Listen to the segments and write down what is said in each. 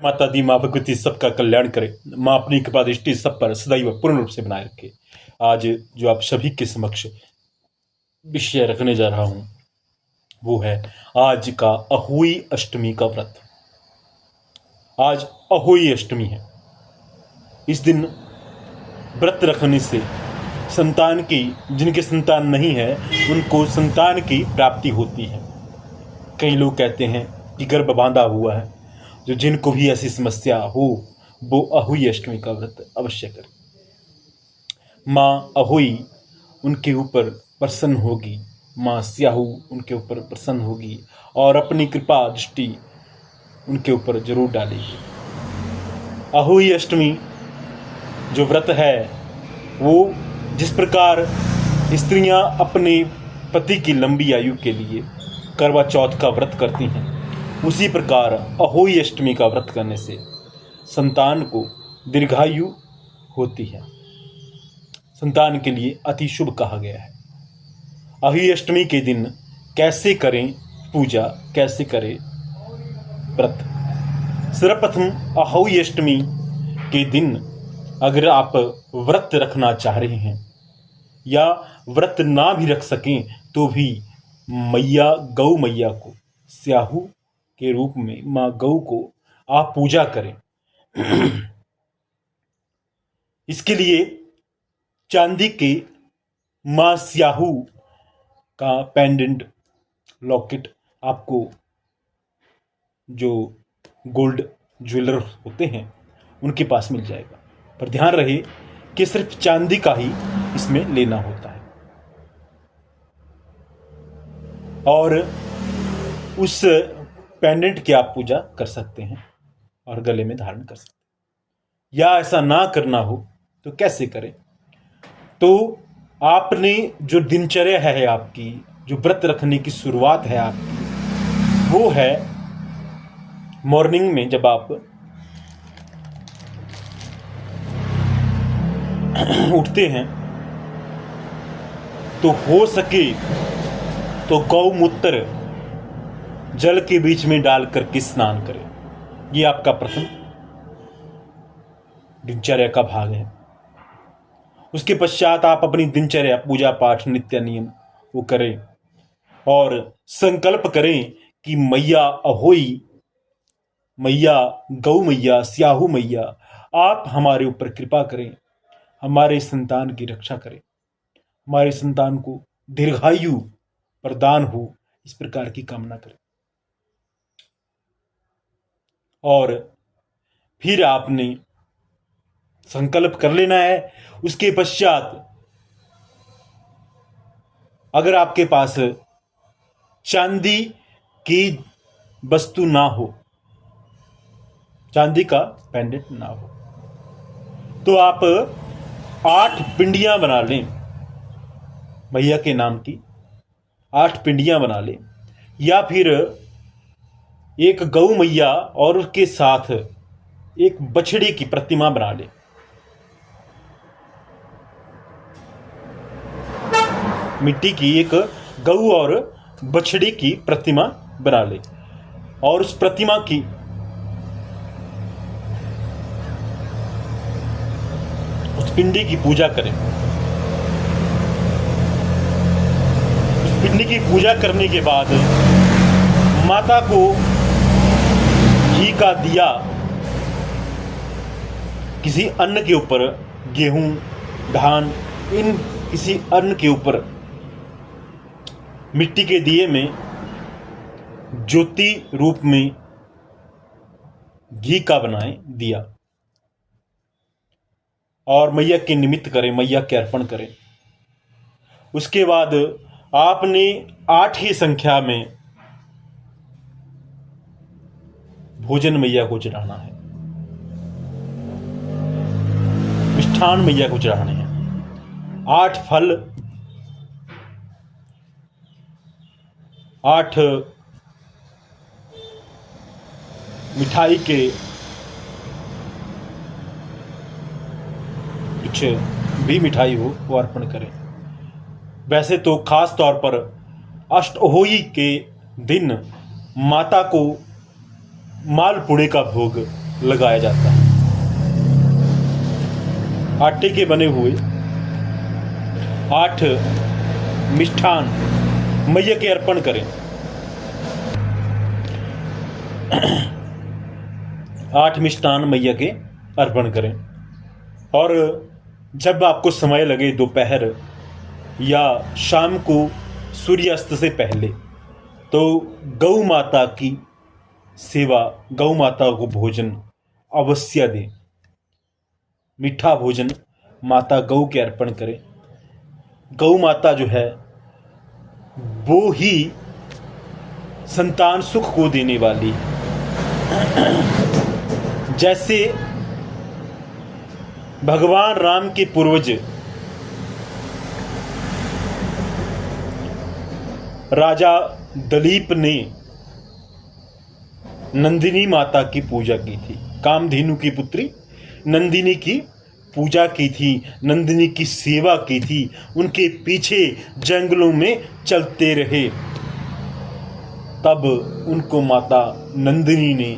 माता दी माँ भगवती सबका कल्याण करे। माँ अपनी कृपा दृष्टि सब पर सदैव पूर्ण रूप से बनाए रखे। आज जो आप सभी के समक्ष विषय रखने जा रहा हूं वो है आज का अहोई अष्टमी का व्रत। आज अहोई अष्टमी है। इस दिन व्रत रखने से संतान की, जिनके संतान नहीं है उनको संतान की प्राप्ति होती है। कई लोग कहते हैं कि गर्भ बांधा हुआ है, जो जिनको भी ऐसी समस्या हो वो अहोई अष्टमी का व्रत अवश्य करें। माँ अहोई उनके ऊपर प्रसन्न होगी, माँ स्याहू उनके ऊपर प्रसन्न होगी और अपनी कृपा दृष्टि उनके ऊपर जरूर डालेगी। अहोई अष्टमी जो व्रत है वो जिस प्रकार स्त्रियां अपने पति की लंबी आयु के लिए करवा चौथ का व्रत करती हैं, उसी प्रकार अहोई अष्टमी का व्रत करने से संतान को दीर्घायु होती है। संतान के लिए अति शुभ कहा गया है। अहोई अष्टमी के दिन कैसे करें पूजा, कैसे करें व्रत। सर्वप्रथम अहोई अष्टमी के दिन अगर आप व्रत रखना चाह रहे हैं या व्रत ना भी रख सकें तो भी मैया गौ मैया को, स्याहू के रूप में माँ गौ को आप पूजा करें। इसके लिए चांदी के माँ स्याहू का पेंडेंट लॉकेट आपको, जो गोल्ड ज्वेलर होते हैं उनके पास मिल जाएगा, पर ध्यान रहे कि सिर्फ चांदी का ही इसमें लेना होता है और उस पेंडेंट की आप पूजा कर सकते हैं और गले में धारण कर सकते हैं। या ऐसा ना करना हो तो कैसे करें। तो आपने जो दिनचर्या है आपकी, जो व्रत रखने की शुरुआत है आपकी, वो है मॉर्निंग में जब आप उठते हैं तो हो सके तो गौमूत्र जल के बीच में डालकर के स्नान करें। ये आपका प्रथम दिनचर्या का भाग है। उसके पश्चात आप अपनी दिनचर्या, पूजा पाठ, नित्य नियम वो करें और संकल्प करें कि मैया अहोई, मैया गौ मैया, स्याहू मैया, आप हमारे ऊपर कृपा करें, हमारे संतान की रक्षा करें, हमारे संतान को दीर्घायु प्रदान हो, इस प्रकार की कामना करें। और फिर आपने संकल्प कर लेना है। उसके पश्चात अगर आपके पास चांदी की वस्तु ना हो, चांदी का पेंडेंट ना हो, तो आप 8 पिंडियां बना लें, मैया के नाम की 8 पिंडियां बना लें। या फिर एक गौ मैया और उसके साथ एक बछड़े की प्रतिमा बना लें। मिट्टी की एक गऊ और बछड़े की प्रतिमा बना ले और उस प्रतिमा की उस पिंडी की पूजा करें। उस पिंडी की पूजा करने के बाद माता को घी का दिया किसी अन्न के ऊपर, गेहूं, धान, इन किसी अन्न के ऊपर मिट्टी के दिए में ज्योति रूप में घी का बनाएं दिया और मैया के निमित्त करें, मैया के अर्पण करें। उसके बाद आपने 8 ही संख्या में भोजन मैया को चढ़ाना है, मिष्ठान मैया को चढ़ाने हैं। 8 फल, 8 मिठाई के कुछ भी मिठाई हो वो अर्पण करें। वैसे तो खास तौर पर अष्टहोई के दिन माता को मालपुड़े का भोग लगाया जाता है। आटे के बने हुए 8 मिष्ठान मैया के अर्पण करें। 8 मिष्ठान मैया के अर्पण करें। और जब आपको समय लगे दोपहर या शाम को सूर्यास्त से पहले, तो गौ माता की सेवा, गौ माता को भोजन अवश्य दें। मीठा भोजन माता गौ के अर्पण करें। गौ माता जो है वो ही संतान सुख को देने वाली है। जैसे भगवान राम के पूर्वज राजा दिलीप ने नंदिनी माता की पूजा की थी, कामधेनु की पुत्री नंदिनी की पूजा की थी, नंदिनी की सेवा की थी, उनके पीछे जंगलों में चलते रहे। तब उनको माता नंदिनी ने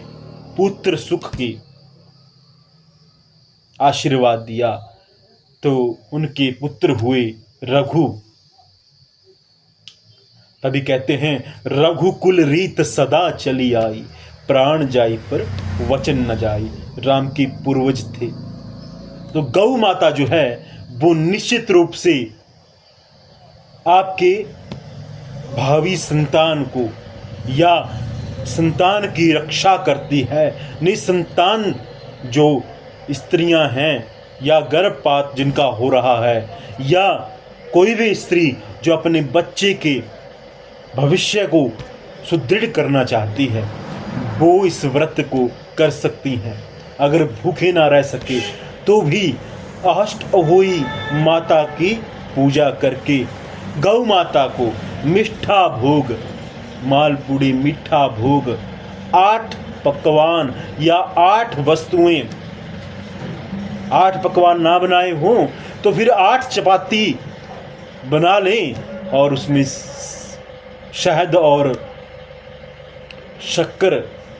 पुत्र सुख की आशीर्वाद दिया, तो उनके पुत्र हुए रघु। तभी कहते हैं रघुकुल रीत सदा चली आई, प्राण जाई पर वचन न जाई। राम के पूर्वज थे। तो गौ माता जो है वो निश्चित रूप से आपके भावी संतान को या संतान की रक्षा करती है। निसंतान जो स्त्रियां हैं या गर्भपात जिनका हो रहा है, या कोई भी स्त्री जो अपने बच्चे के भविष्य को सुदृढ़ करना चाहती है, वो इस व्रत को कर सकती हैं। अगर भूखे ना रह सके तो भी अष्ट अहोई माता की पूजा करके गौ माता को मीठा भोग, मालपूड़ी मीठा भोग, 8 पकवान या 8 वस्तुएं, 8 पकवान ना बनाए हों तो फिर 8 चपाती बना लें और उसमें शहद और शक्कर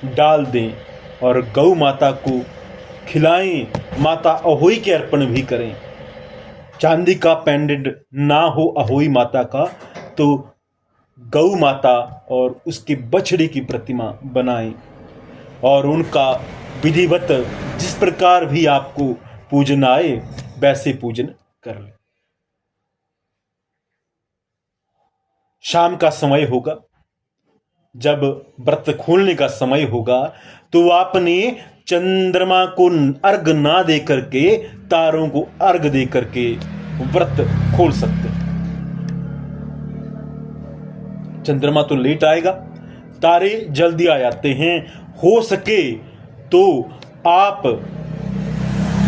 डाल दें और गौ माता को खिलाएं। माता अहोई के अर्पण भी करें। चांदी का पेंडेंट ना हो अहोई माता का, तो गौ माता और उसके बछड़े की प्रतिमा बनाएं और उनका विधिवत जिस प्रकार भी आपको पूजन आए वैसे पूजन कर लें। शाम का समय होगा, जब व्रत खोलने का समय होगा, तो आपने चंद्रमा को अर्घ ना दे करके तारों को अर्घ दे करके व्रत खोल सकते हैं। चंद्रमा तो लेट आएगा, तारे जल्दी आ जाते हैं। हो सके तो आप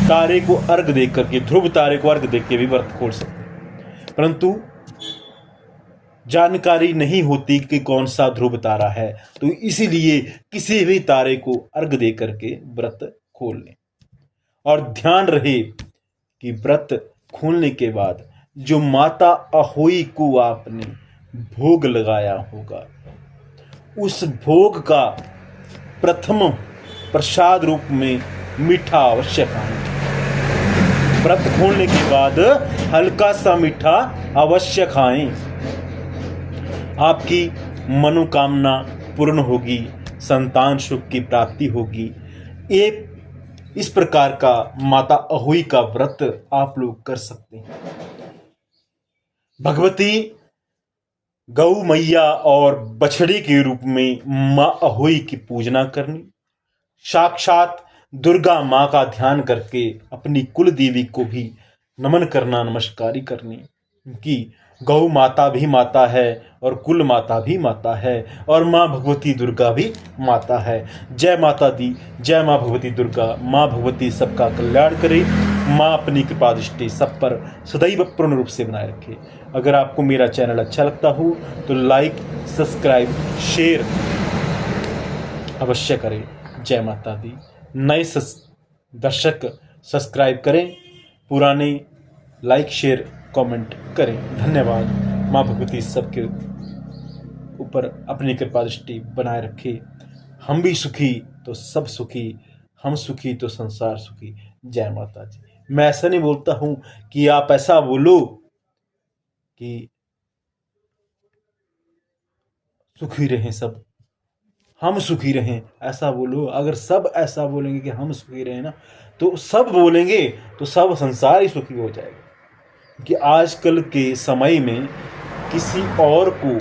तारे को अर्घ दे करके, ध्रुव तारे को अर्घ दे के भी व्रत खोल सकते हैं। परंतु जानकारी नहीं होती कि कौन सा ध्रुव तारा है, तो इसीलिए किसी भी तारे को अर्घ दे करके व्रत खोल लें। और ध्यान रहे कि व्रत खोलने के बाद जो माता अहोई को आपने भोग लगाया होगा, उस भोग का प्रथम प्रसाद रूप में मीठा अवश्य खाएं। व्रत खोलने के बाद हल्का सा मीठा अवश्य खाएं। आपकी मनोकामना पूर्ण होगी, संतान सुख की प्राप्ति होगी। एक इस प्रकार का माता अहोई का व्रत आप लोग कर सकते हैं। भगवती गौ मैया और बछड़े के रूप में माँ अहोई की पूजना करनी, साक्षात दुर्गा माँ का ध्यान करके अपनी कुल देवी को भी नमन करना, नमस्कारी करनी। क्योंकि गौ माता भी माता है और कुल माता भी माता है और माँ भगवती दुर्गा भी माता है। जय माता दी, जय माँ भगवती दुर्गा। माँ भगवती सबका कल्याण करे। माँ अपनी कृपा दृष्टि सब पर सदैव पूर्ण रूप से बनाए रखे। अगर आपको मेरा चैनल अच्छा लगता हो तो लाइक, सब्सक्राइब, शेयर अवश्य करें। जय माता दी। नए दर्शक सब्सक्राइब करें, पुराने लाइक, शेयर, कमेंट करें। धन्यवाद। माँ भगवती सबके ऊपर अपनी कृपा दृष्टि बनाए रखे। हम भी सुखी तो सब सुखी। हम सुखी तो संसार सुखी। जय माता जी। मैं ऐसा नहीं बोलता हूँ कि आप ऐसा बोलो कि सुखी रहें सब, हम सुखी रहें, ऐसा बोलो। अगर सब ऐसा बोलेंगे कि हम सुखी रहें ना, तो सब बोलेंगे तो सब संसार ही सुखी हो जाएगा। कि आजकल के समय में किसी और को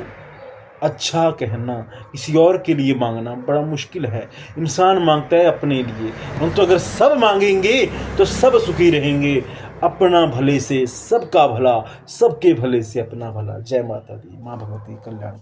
अच्छा कहना, किसी और के लिए मांगना बड़ा मुश्किल है। इंसान मांगता है अपने लिए। हम तो अगर सब मांगेंगे तो सब सुखी रहेंगे। अपना भले से सबका भला, सबके भले से अपना भला। जय माता दी। माँ भगवती कल्याण।